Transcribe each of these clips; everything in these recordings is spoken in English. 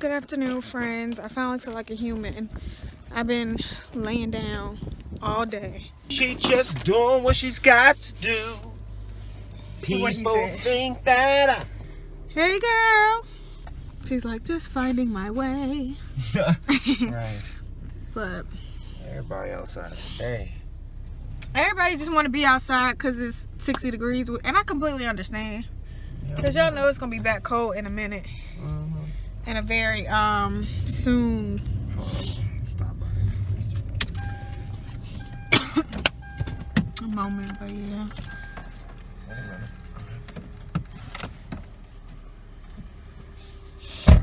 Good afternoon, friends. I finally feel like a human. I've been laying down all day. She just doing what she's got to do. What he People said. think that Hey, girl. She's like, just finding my way. Right. But Everybody outside today. everybody just want to be outside because it's 60 degrees. And I completely understand. Because y'all know it's going to be back cold in a minute. And a very, soon. Stop by. A moment, but yeah. Wait a minute.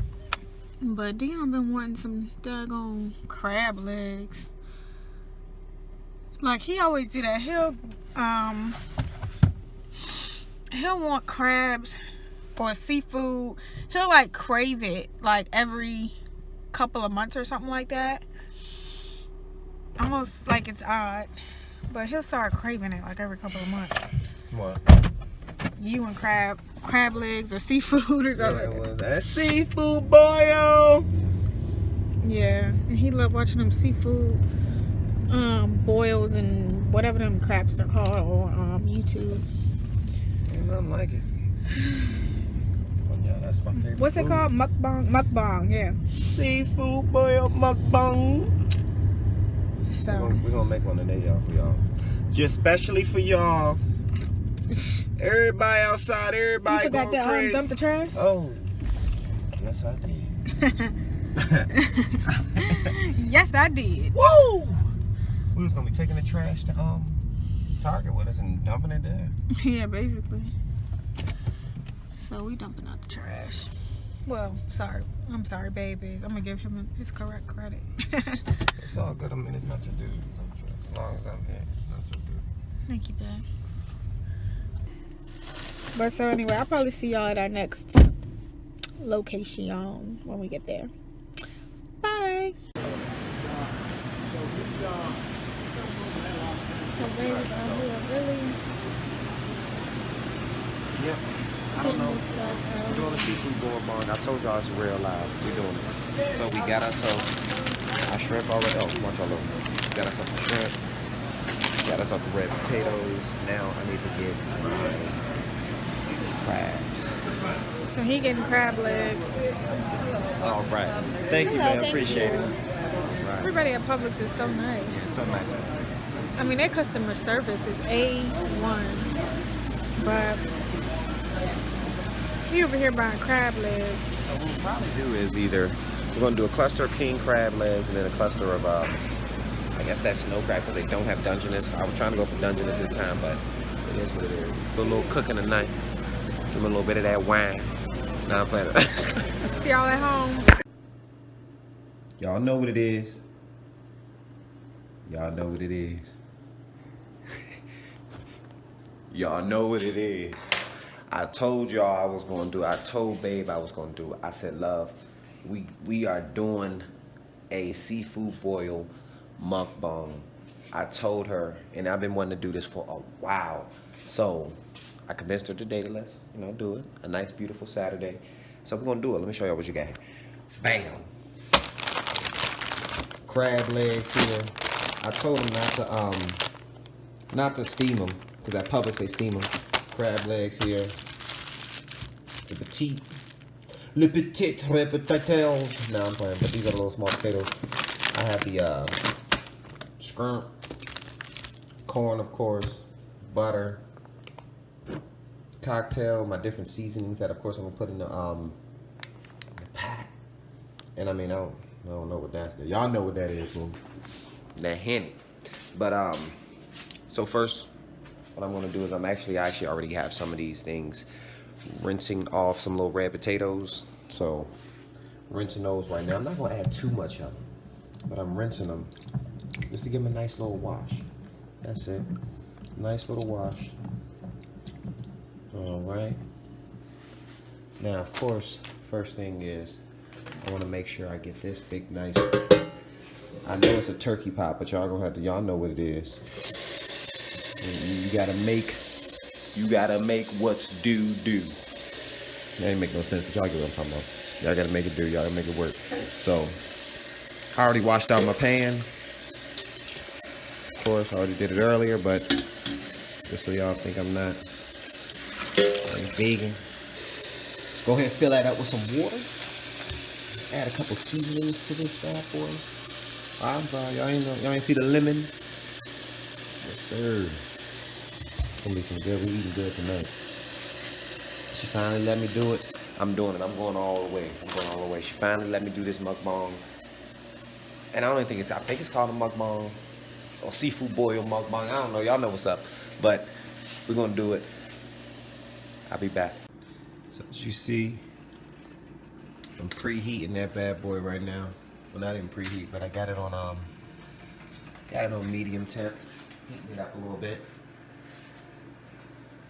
But Dion been wanting some daggone crab legs. Like, he always do that. He'll want crabs or seafood. He'll like crave it like every couple of months or something like that. Almost like it's odd. But he'll start craving it like every couple of months. What? You and crab legs or seafood or something. Yeah, well, that seafood boyo. Yeah, and he loved watching them seafood boils and whatever them craps they're called on YouTube. Ain't nothing like it. But yeah, that's my favorite. What's it food. called? Mukbang, yeah. Seafood boyo mukbang. So We're gonna make one today, y'all, for y'all. Just specially for y'all. Everybody outside, you everybody forgot going to crazy. dump the trash? Oh, yes I did. Yes, I did. Woo! We was gonna be taking the trash to Target with us and dumping it there. Yeah, basically. So we dumping out the trash. Well, I'm sorry, babies. I'm gonna give him his correct credit. It's all good. I mean, it's not your duty. As long as I'm here, it's not your duty. Thank you, babe. But so anyway, I'll probably see y'all at our next location when we get there. Bye. So baby, really Yep. I don't getting know. this stuff We're doing a seafood boil bong. I told y'all it's real live. We're doing it. So we got ourselves our shrimp already. Oh, watch all over. Got ourselves the shrimp. Got ourselves the red potatoes. Now I need to get my crabs. So he getting crab legs. All right. Thank you, Hello, man. thank Appreciate you. it. All right. Everybody at Publix is so nice. Yeah, it's so nice. I mean, their customer service is A1. But he over here buying crab legs. So what we'll probably do is either we're going to do a cluster of king crab legs and then a cluster of, I guess that's snow crab because they don't have Dungeness. I was trying to go for Dungeness this time, but it is what it is. Do a little cooking tonight. Give me a little bit of that wine. Now I'm playing. See y'all at home. Y'all know what it is. Y'all know what it is. Y'all know what it is. I told y'all I was going to do. I told Babe I was going to do. I said, love, we are doing a seafood boil mukbang. I told her, and I've been wanting to do this for a while. So I convinced her today to let's, do it. A nice, beautiful Saturday. So we're going to do it. Let me show y'all what you got here. Bam. Crab legs here. I told him not to steam them, because at Publix they steam them. Crab legs here. Le petit potatoes. No, I'm playing, but these are the little small potatoes. I have the scrump, corn, of course, butter, cocktail, my different seasonings that, of course, I'm gonna put in the pot. And I mean, I don't know what that's. Y'all know what that is, boo. That Henny. But so first, what I'm gonna do is I actually already have some of these things rinsing off some little red potatoes. So rinsing those right now. I'm not gonna add too much of them, but I'm rinsing them just to give them a nice little wash. That's it. Nice little wash. All right. Now, of course, first thing is I want to make sure I get this big, nice. I know it's a turkey pot, but y'all know what it is. You gotta make what's due. That ain't make no sense, but y'all get what I'm talking about. Y'all gotta make it do. Y'all gotta make it work. So, I already washed out my pan. Of course, I already did it earlier, but just so y'all think I'm not vegan. Go ahead and fill that up with some water. Add a couple seasonings to this bad boy. I'm sorry, y'all ain't see the lemon? Yes, sir. It's gonna be some good. We eating good tonight. She finally let me do it. I'm doing it. I'm going all the way. She finally let me do this mukbang. And I don't even think I think it's called a mukbang or seafood boil mukbang. I don't know. Y'all know what's up. But we're gonna do it. I'll be back. So as you see, I'm preheating that bad boy right now. Well, not even preheat, but I got it on medium temp. Heating it up a little bit.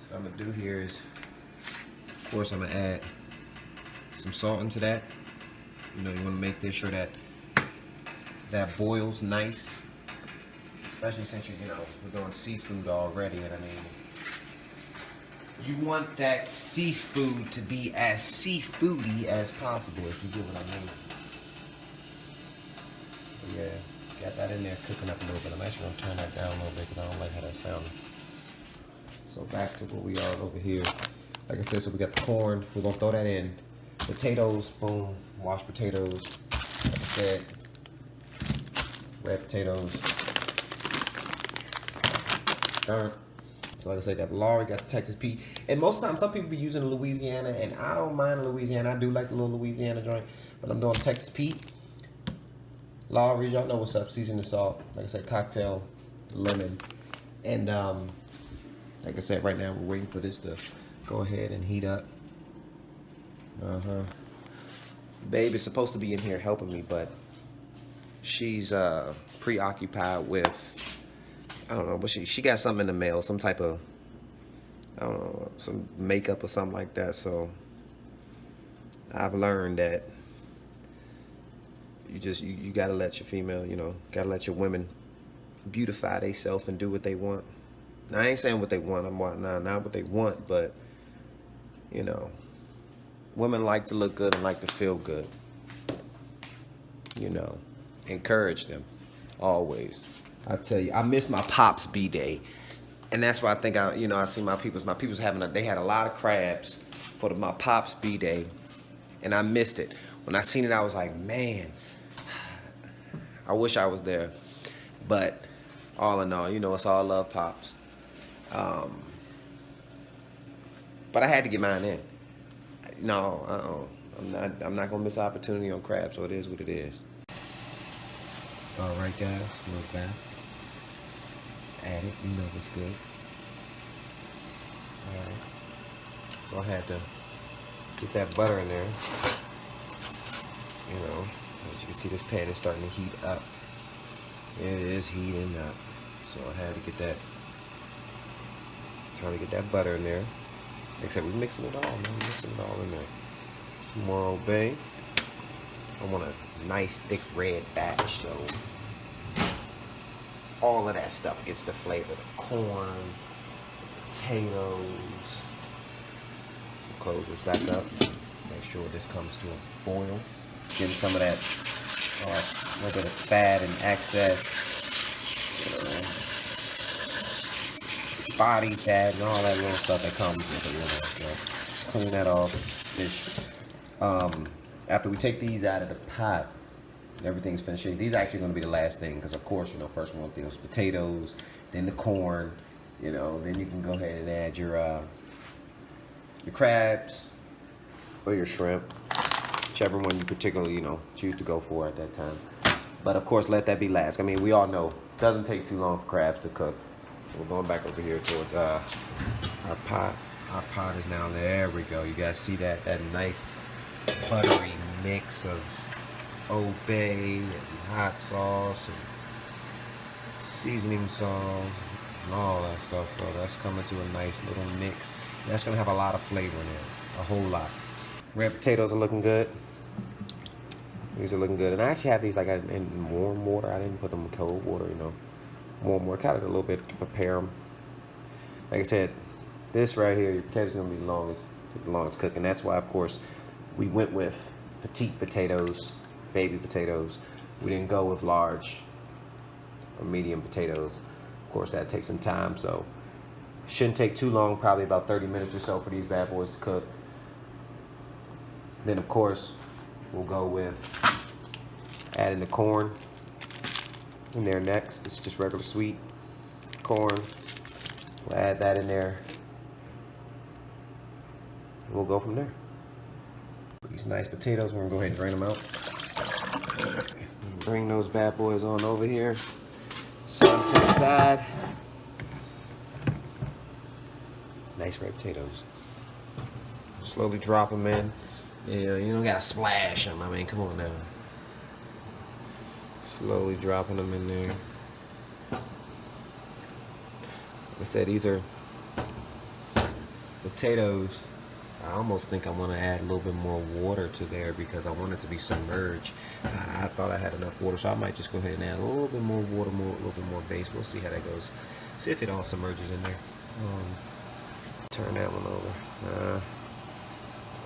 So what I'm gonna do here is, of course, I'm gonna add some salt into that. You know, you wanna make this sure that boils nice. Especially since you know, we're doing seafood already, and I mean, you want that seafood to be as seafoody as possible, if you get what I mean. But yeah, got that in there cooking up a little bit. I'm actually gonna turn that down a little bit because I don't like how that sounded. So back to where we are over here. Like I said, so we got the corn. We're gonna throw that in. Potatoes, boom. Washed potatoes. Like I said, red potatoes. Darn. So like I said, got the Lawry, got the Texas Pete. And most of the time, some people be using the Louisiana, and I don't mind Louisiana. I do like the little Louisiana joint, but I'm doing Texas Pete. Lawry's, y'all know what's up. Season the salt. Like I said, cocktail, lemon. And like I said, right now we're waiting for this to go ahead and heat up. Babe is supposed to be in here helping me, but she's preoccupied with, I don't know, but she got something in the mail, some type of, I don't know, some makeup or something like that. So I've learned that you gotta let your female, you know, gotta let your women beautify themselves and do what they want. Now, I ain't saying what they want, not what they want, but you know, women like to look good and like to feel good. You know, encourage them always. I tell you, I miss my pops B-Day, and that's why I think I see my people's they had a lot of crabs for my pops B-Day, and I missed it. When I seen it, I was like, man, I wish I was there. But all in all, you know, it's all love, pops. But I had to get mine in. No, I'm not gonna miss an opportunity on crab, so it is what it is. All right, guys, we're back. Add it, you know what's good. All right. So I had to get that butter in there. You know, as you can see, this pan is starting to heat up. It is heating up. So I had to get that. Trying to get that butter in there. Except we're mixing it all, man. Mixing it all in there. Some more Old Bay. I want a nice thick red batch, so all of that stuff gets the flavor. The corn, potatoes. Close this back up. Make sure this comes to a boil. Getting some of that little bit of fat and excess, you know, body fat and all that little stuff that comes with it. You know. Clean that off. After we take these out of the pot, everything's finished. These are actually going to be the last thing because, of course, you know, first one those potatoes, then the corn, you know, then you can go ahead and add your crabs or your shrimp, whichever one you particularly, you know, choose to go for at that time. But of course, let that be last. I mean, we all know it doesn't take too long for crabs to cook. We're going back over here towards our pot. Our pot is now there. We go. You guys see that nice buttery mix of Old Bay and hot sauce and seasoning sauce and all that stuff. So that's coming to a nice little mix. That's gonna have a lot of flavor in it, a whole lot. Red potatoes are looking good. These are looking good, and I actually have these like in warm water. I didn't put them in cold water, you know. Warm water, kind of a little bit to prepare them. Like I said, this right here, your potatoes gonna be the longest. take the longest cooking. That's why, of course, we went with petite potatoes, baby potatoes. We didn't go with large or medium potatoes. Of course, that takes some time, so shouldn't take too long, probably about 30 minutes or so for these bad boys to cook. Then, of course, we'll go with adding the corn in there next. It's just regular sweet corn. We'll add that in there. We'll go from there. These nice potatoes, we're gonna go ahead and drain them out. Bring those bad boys on over here. Set them to the side. Nice red potatoes. Slowly drop them in. Yeah, you don't gotta splash them. I mean, come on now. Slowly dropping them in there. Like I said, these are potatoes. I almost think I want to add a little bit more water to there because I want it to be submerged. I thought I had enough water, so I might just go ahead and add a little bit more water, a little bit more base. We'll see how that goes. See if it all submerges in there. Turn that one over.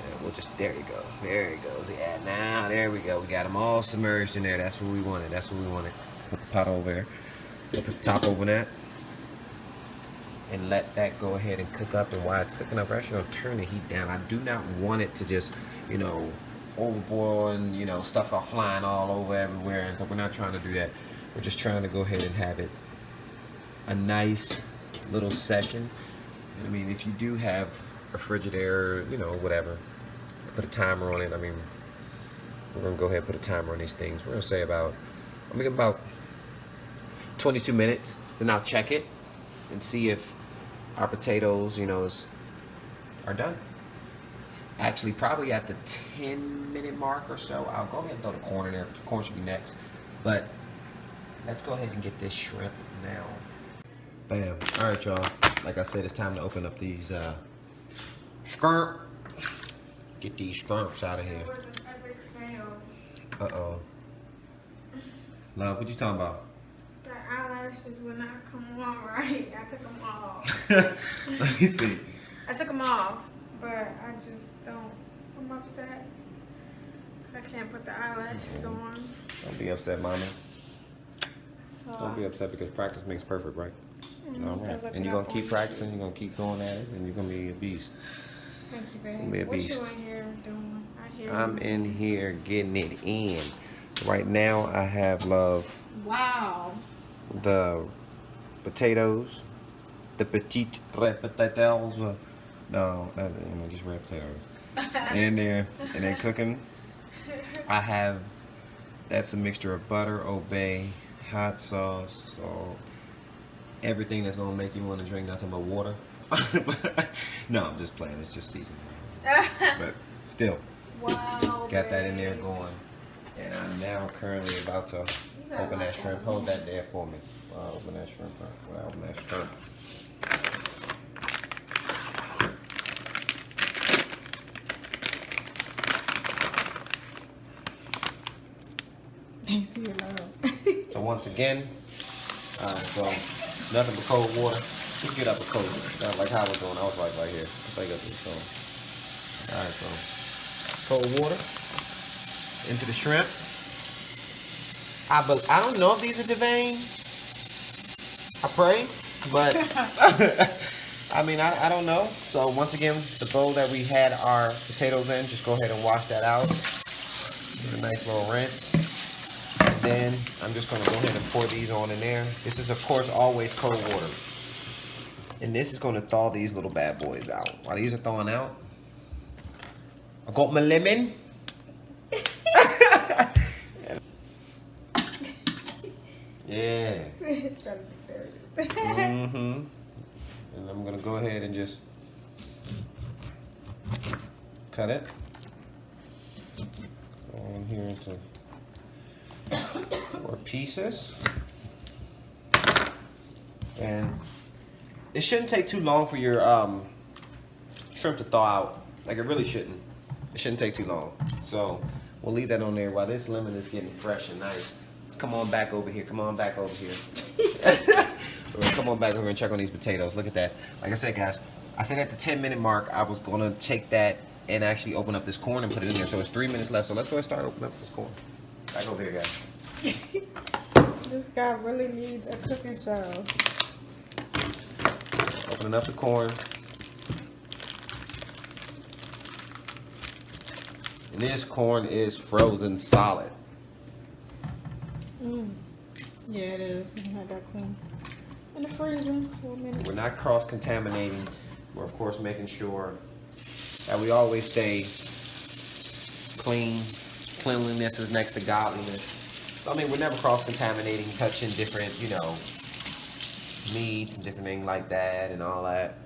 Yeah, we'll just, there you go. There it goes. Yeah, now, there we go. We got them all submerged in there. That's what we wanted. That's what we wanted. Put the pot over there. We'll put the top over that. And let that go ahead and cook up. And while it's cooking up, we're actually going to turn the heat down. I do not want it to just, you know, overboil and, you know, stuff off flying all over everywhere. And so we're not trying to do that. We're just trying to go ahead and have it a nice little session. And I mean, if you do have a Frigidaire, you know, whatever, put a timer on it. I mean, we're going to go ahead and put a timer on these things. We're going to say about, I'm going to give about 22 minutes. Then I'll check it and see if our potatoes, you know, are done. Actually, probably at the 10-minute mark or so, I'll go ahead and throw the corn in there. The corn should be next. But let's go ahead and get this shrimp now. Bam. All right, y'all. Like I said, it's time to open up these shrimp. Get these shrimps out of here. Uh-oh. Love, what you talking about? The eyelashes would not come on right. I took them off. Let me see. I took them off, but I just don't. I'm upset because I can't put the eyelashes on. Don't be upset, mommy. So, Don't be upset because practice makes perfect, right? All right. look And it you're up going to keep on practicing, you're going to keep going at it, and you're going to be a beast. Thank you, babe. Be a What beast. you in here doing? I hear I'm you. in here getting it in. Right now, I have, love, Wow. the potatoes, the petite red potatoes. No, just red potatoes. In there, and they're cooking. I have, that's a mixture of butter, obey, hot sauce, salt, everything that's gonna make you want to drink nothing but water. No, I'm just playing. It's just seasoning. But still, Wow. got that in there going. And I'm now currently about to open that shrimp. Hold that there for me. Open that shrimp. Open that shrimp. You see it now. So once again, so nothing but cold water. Just get up a cold. Like how I was doing. I was like right here. That's how you got this going. Alright, so cold water into the shrimp. I don't know if these are Devane. I pray, but I mean I don't know. So once again, the bowl that we had our potatoes in, just go ahead and wash that out. Give it a nice little rinse. And then I'm just gonna go ahead and pour these on in there. This is of course always cold water. And this is gonna thaw these little bad boys out. While these are thawing out, I got my lemon. Yeah. And I'm gonna go ahead and just cut it. Go on here into 4 pieces. And it shouldn't take too long for your shrimp to thaw out. Like it really shouldn't. It shouldn't take too long. So we'll leave that on there while this lemon is getting fresh and nice. Let's come on back over here. Come on back over here. We're gonna come on back over and check on these potatoes. Look at that. Like I said, guys, I said at the 10-minute mark, I was gonna take that and actually open up this corn and put it in there. So it's 3 minutes left. So let's go ahead and start opening up this corn. Back over here, guys. This guy really needs a cooking show. Opening up the corn. And this corn is frozen solid. Yeah, it is. We can have that clean in the freezer for a minute. We're not cross-contaminating. We're, of course, making sure that we always stay clean. Cleanliness is next to godliness. So, I mean, we're never cross-contaminating, touching different, you know, meats and different things like that and all that.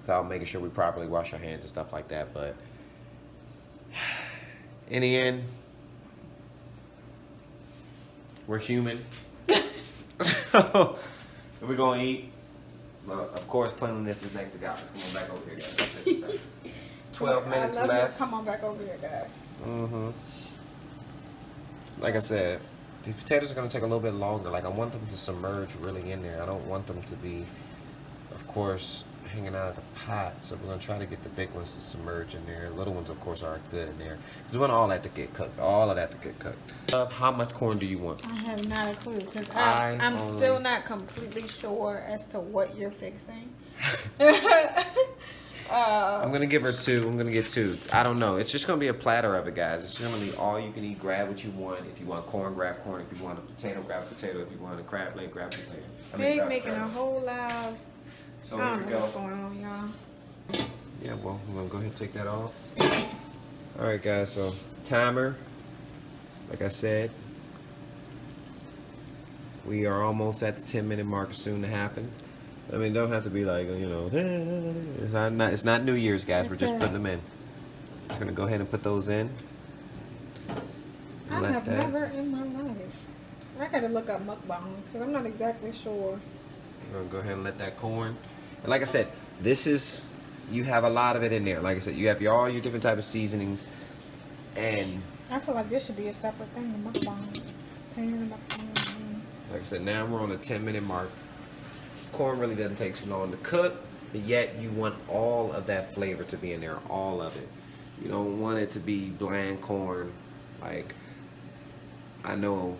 So, making sure we properly wash our hands and stuff like that. But in the end, we're human. So, we're going to eat. Of course, cleanliness is next to godliness. Come on back over here, guys. 12 minutes left. Come on back over here, guys. Like I said, these potatoes are going to take a little bit longer. Like, I want them to submerge really in there. I don't want them to be, of course, hanging out of the pot. So we're going to try to get the big ones to submerge in there. The little ones, of course, are good in there. Because we want all that to get cooked. All of that to get cooked. How much corn do you want? I have not a clue. Because I'm still not completely sure as to what you're fixing. I'm going to give her 2. I'm going to get 2. I don't know. It's just going to be a platter of it, guys. It's going to be all you can eat. Grab what you want. If you want corn, grab corn. If you want a potato, grab a potato. If you want a crab leg, grab a potato. They're making a whole lot of... So I don't know what's going on, y'all. Yeah, well, I'm going to go ahead and take that off. Alright, guys. So, timer. Like I said, we are almost at the 10-minute mark, soon to happen. I mean, don't have to be like, you know, it's not New Year's, guys. We're just putting them in. Just gonna go ahead and put those in. I have never in my life. I gotta look up mukbangs because I'm not exactly sure. We're gonna go ahead and let that corn. And like I said, this is, you have a lot of it in there. Like I said, you have all your different type of seasonings, and I feel like this should be a separate thing. The mukbang. Like I said, now we're on the 10-minute mark. Corn really doesn't take too long to cook, but yet you want all of that flavor to be in there, all of it. You don't want it to be bland corn. Like, I know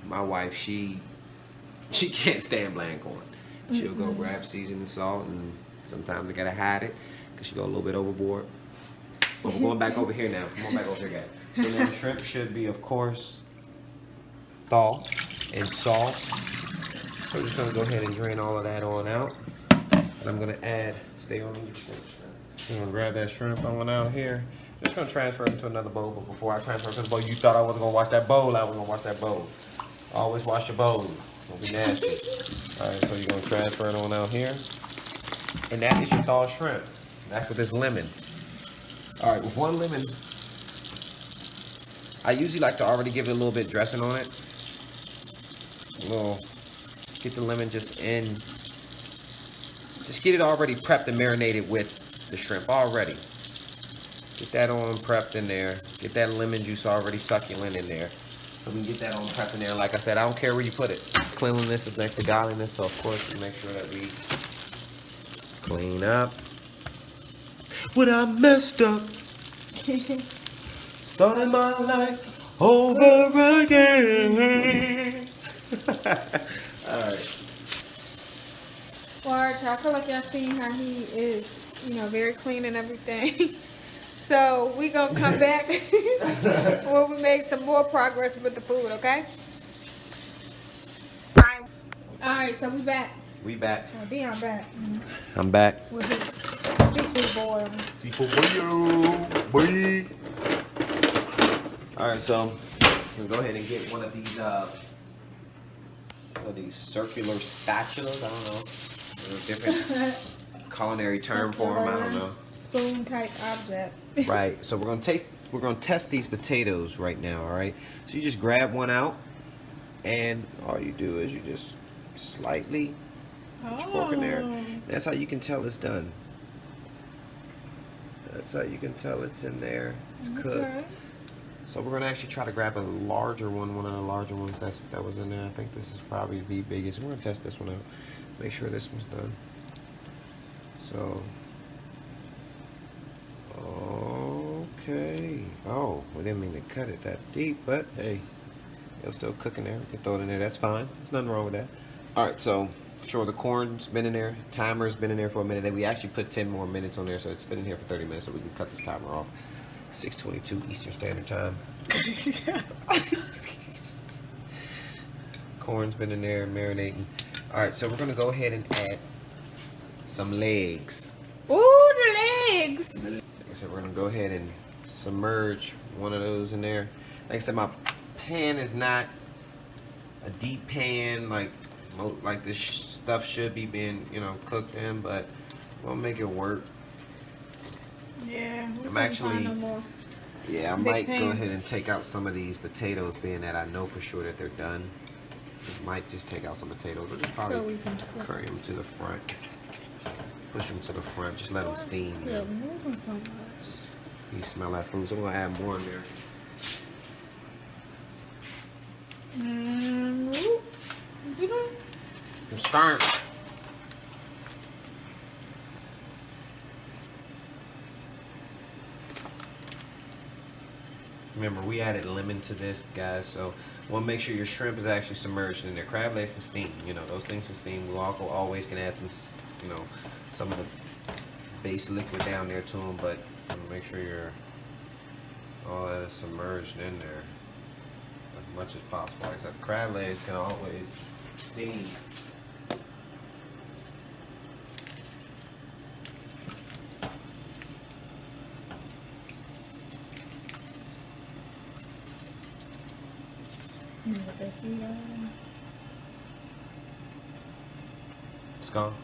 my wife, she can't stand bland corn. She'll go grab seasoning salt, and sometimes I gotta hide it because she go a little bit overboard. But we're going back over here now. Come on back over here, guys. So then the shrimp should be, of course, thawed and salt. So I'm just gonna go ahead and drain all of that on out. And I'm gonna add, stay on your shrimp. I'm gonna grab that shrimp on out here. Just gonna transfer it into another bowl, but before I transfer it to the bowl, you thought I wasn't gonna wash that bowl. I was gonna wash that bowl. Always wash your bowl. Don't be nasty. Alright, so you're gonna transfer it on out here. And that is your thawed shrimp. That's with this lemon. Alright, with 1 lemon, I usually like to already give it a little bit dressing on it. Get the lemon just in. Just get it already prepped and marinated with the shrimp already. Get that on prepped in there. Get that lemon juice already succulent in there. So we can get that on prepped in there. Like I said, I don't care where you put it. Cleanliness is next to godliness. So of course we make sure that we clean up. When I messed up, started my life over again. Alright. Well, Arch, I feel like y'all seen how he is, you know, very clean and everything. So we gonna come back when we make some more progress with the food, okay? Alright, so we back. We back. Dion back. I'm back. With his seafood boil. Seafood boil. Alright, so we'll go ahead and get one of these circular spatulas. I don't know. There's a different culinary term for them. I don't know. Spoon type object. Right. So we're gonna test these potatoes right now. All right. So you just grab one out, and all you do is you just slightly put your fork in there. That's how you can tell it's done. That's how you can tell it's in there. It's cooked. So we're gonna actually try to grab a larger one of the larger ones that was in there. I think this is probably the biggest. We're gonna test this one out. Make sure this one's done. So Okay. Oh, we didn't mean to cut it that deep, but hey, it was still cooking there. We can throw it in there. That's fine. There's nothing wrong with that. All right, so sure, the corn's been in there. Timer's been in there for a minute. And we actually put 10 more minutes on there, so it's been in here for 30 minutes, so we can cut this timer off. 6:22 Eastern Standard Time. Corn's been in there marinating. All right, so we're gonna go ahead and add some legs. Ooh, the legs. Like I said, we're gonna go ahead and submerge one of those in there. Like I said, my pan is not a deep pan like this stuff should be being, you know, cooked in, but we'll make it work. Yeah, I'm actually, yeah, I might pans. go ahead and take out some of these potatoes, being that I know for sure that they're done. I might just take out some potatoes, or just probably So we can carry them to the front. Push them to the front, just let them steam. Yeah, moving so much. You smell that food, so I'm gonna add more in there. I'm starting. Remember, we added lemon to this, guys, so we'll make sure your shrimp is actually submerged in there. Crab legs can steam, you know, those things can steam. We always can add some, you know, some of the base liquid down there to them, but make sure all that is submerged in there as much as possible. Like I said, the crab legs can always steam. It's gone.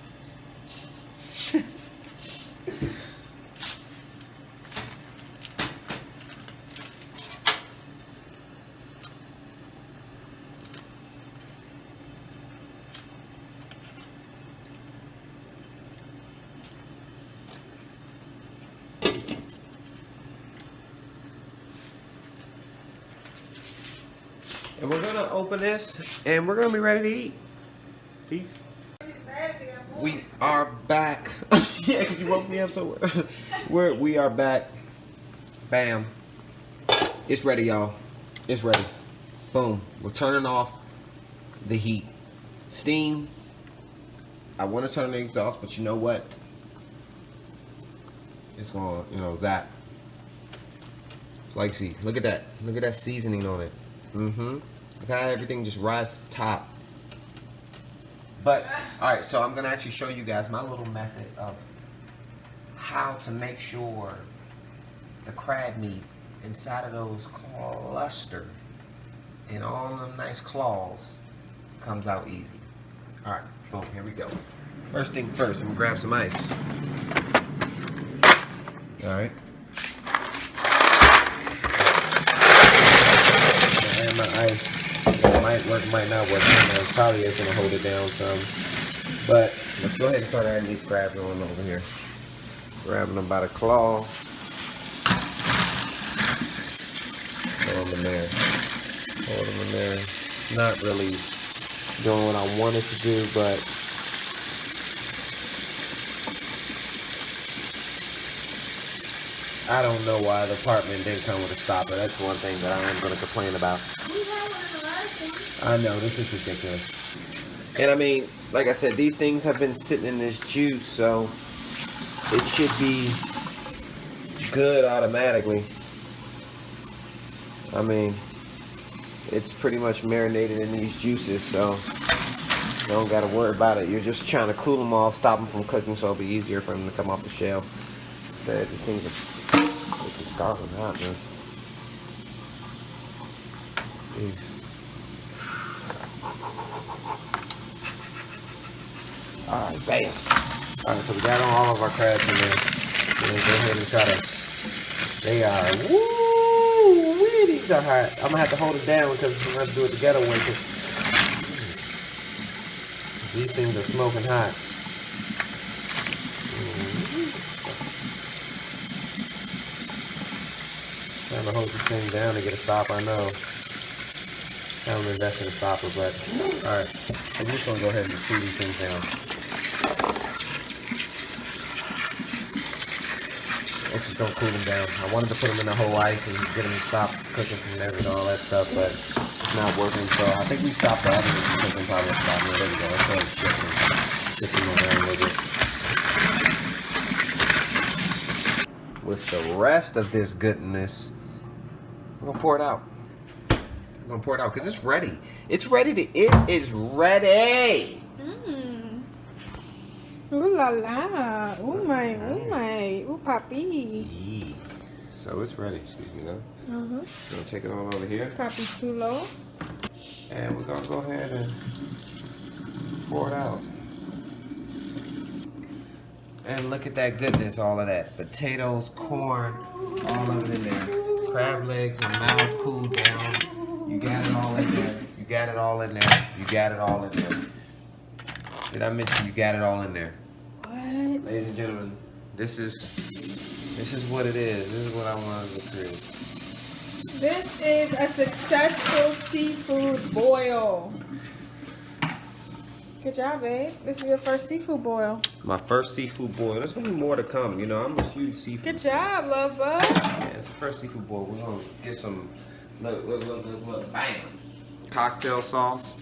And we're gonna open this and we're gonna be ready to eat. Peace. We are back. Yeah, because you woke me up so we are back. Bam. It's ready, y'all. It's ready. Boom. We're turning off the heat. Steam. I want to turn the exhaust, but you know what? It's gonna, you know, zap. Like, see, look at that. Look at that seasoning on it. Look how everything just rises to the top. But, alright, so I'm going to actually show you guys my little method of how to make sure the crab meat inside of those cluster and all them nice claws comes out easy. Alright, boom, here we go. First thing first, I'm going to grab some ice. Alright. Add my ice. It might work, might not work. It probably is going to hold it down some. But let's go ahead and start adding these crabs on over here. Grabbing them by the claw. Throw them in there. Hold them in there. Not really doing what I wanted to do, but I don't know why the apartment didn't come with a stopper. That's one thing that I am going to complain about. I know, this is ridiculous. And I mean, like I said, these things have been sitting in this juice, so it should be good automatically. I mean, it's pretty much marinated in these juices, so you don't got to worry about it. You're just trying to cool them off, stop them from cooking, so it'll be easier for them to come off the shelf. These things are scalding hot, man. Jeez. Alright, bam. Alright, so we got all of our crabs in there. We're going to go ahead and try to... They are... Woo! These are hot. I'm going to have to hold it down because we're going to have to do it the ghetto way. These things are smoking hot. Trying to hold this thing down to get a stopper, I know. I haven't invested in a stopper, but... Alright, I'm just going to go ahead and see these things down. This is gonna cool them down. I wanted to put them in the whole ice and get them to stop cooking from there and all that stuff, but it's not working. So I think we stopped the oven from cooking probably about a minute ago. Let's go ahead and shift them around a little bit. With the rest of this goodness, we're gonna pour it out. I'm gonna pour it out because it's ready. It is ready. Ooh la la. Ooh my. Ooh papi. So it's ready. Excuse me now. Gonna take it on over here. Papi chulo. And we're gonna go ahead and pour it out. And look at that goodness, all of that. Potatoes, corn, all of it in there. Crab legs and mouth cooled down. You got it all in there. You got it all in there. You got it all in there. Did I mention you got it all in there? What? Ladies and gentlemen, this is what it is. This is what I wanted to create. This is a successful seafood boil. Good job, babe. This is your first seafood boil. My first seafood boil. There's gonna be more to come. You know, I'm a huge seafood. Good job, love bug. Yeah, it's the first seafood boil. We're gonna get some. Look, bam. Cocktail sauce.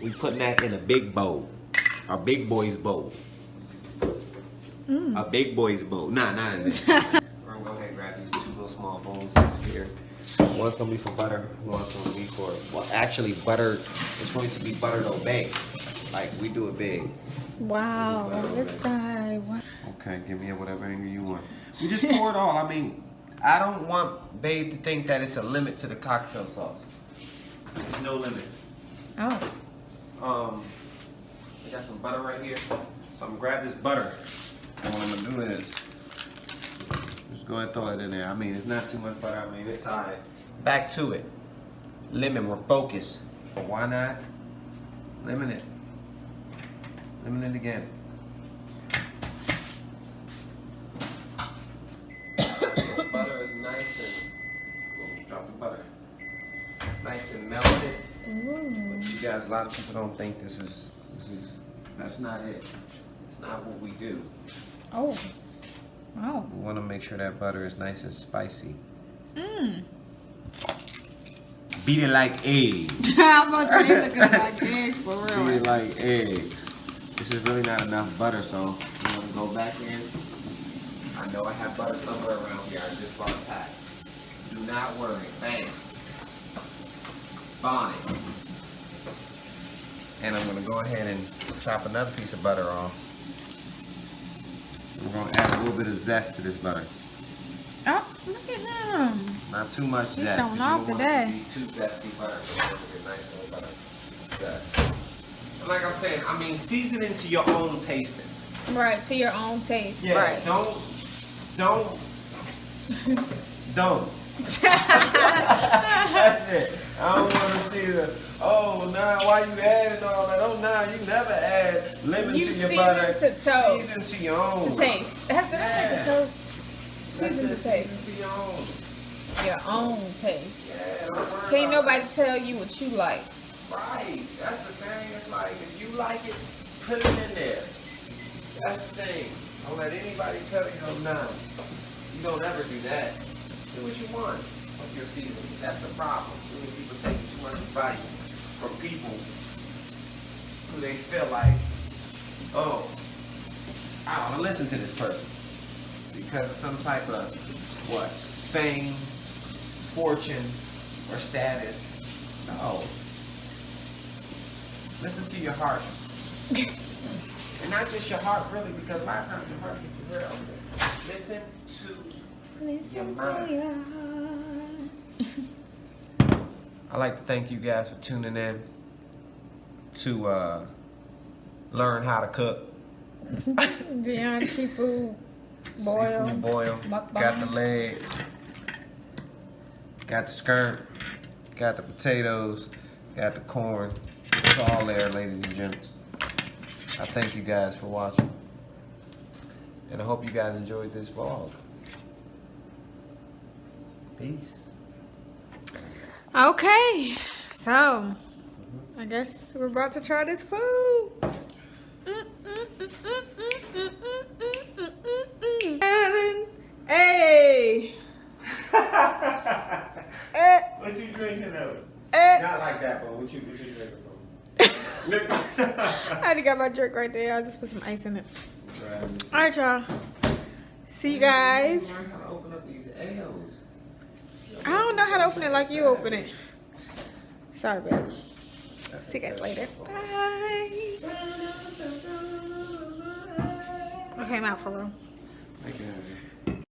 We putting that in a big bowl. A big boy's bowl. A big boy's bowl. Nah, not in there. We're gonna go ahead and grab these two little small bowls here. One's gonna be for butter, one's gonna be for, well, actually butter, it's going to be buttered or baked. Like, we do it big. Wow, this guy. What? Okay, give me whatever angle you want. We just pour it all. I mean, I don't want babe to think that it's a limit to the cocktail sauce. There's no limit. Oh. I got some butter right here. So I'm gonna grab this butter. And what I'm gonna do is, just go ahead and throw it in there. I mean, it's not too much butter. I mean, it's all right. Back to it. Lemon, we're focused. But why not lemon it? Lemon it again. The butter is nice and, oh, drop the butter. Nice and melted. Ooh. But you guys, a lot of people don't think this is, that's not it. It's not what we do. Oh. Wow. We want to make sure that butter is nice and spicy. Beat it like eggs. I'm about to say looking like eggs for real. Beat it like eggs. This is really not enough butter, so I'm going to go back in. I know I have butter somewhere around here. I just bought a pack. Do not worry. Bam. Bonnet. And I'm going to go ahead and chop another piece of butter off. We're going to add a little bit of zest to this butter. Oh, look at him. Not too much He's zest. showing off today. You don't want it to be too zesty butter. You want it to be nice little butter. Zest. And like I'm saying, I mean, season it to your own tasting. Right, to your own taste. Yeah, right. don't. That's it. I don't want to see the, oh, nah, why you adding all that? Oh, nah, you never add lemon to your butter. To toast. Season to your own. To taste. That's the toast. Season to taste. Season to your own. Your own taste. Yeah, don't worry Can't about nobody tell you what you like. Right. That's the thing. It's like, if you like it, put it in there. That's the thing. Don't let anybody tell you, oh, nah. You don't ever do that. Do what you want with your seasoning. That's the problem. Too many people take too much advice from people who they feel like, oh, I don't want to listen to this person because of some type of, what, fame, fortune, or status. No. Listen to your heart. And not just your heart, really, because a lot of times your heart gets you real. Listen to your mind. I'd like to thank you guys for tuning in to learn how to cook. Giant seafood boil. Seafood boil. Mukbang. Got the legs. Got the skirt. Got the potatoes. Got the corn. It's all there, ladies and gents. I thank you guys for watching. And I hope you guys enjoyed this vlog. Peace. Okay, so I guess we're about to try this food. What you drinking though? Eh. Not like that, but what you drinking from? I already got my drink right there. I'll just put some ice in it. All right, y'all. See you guys. Learn how to open up these A's. I don't know how to open it like you open it. Sorry, babe. See you guys later. Bye. Okay, I'm out for real. Okay.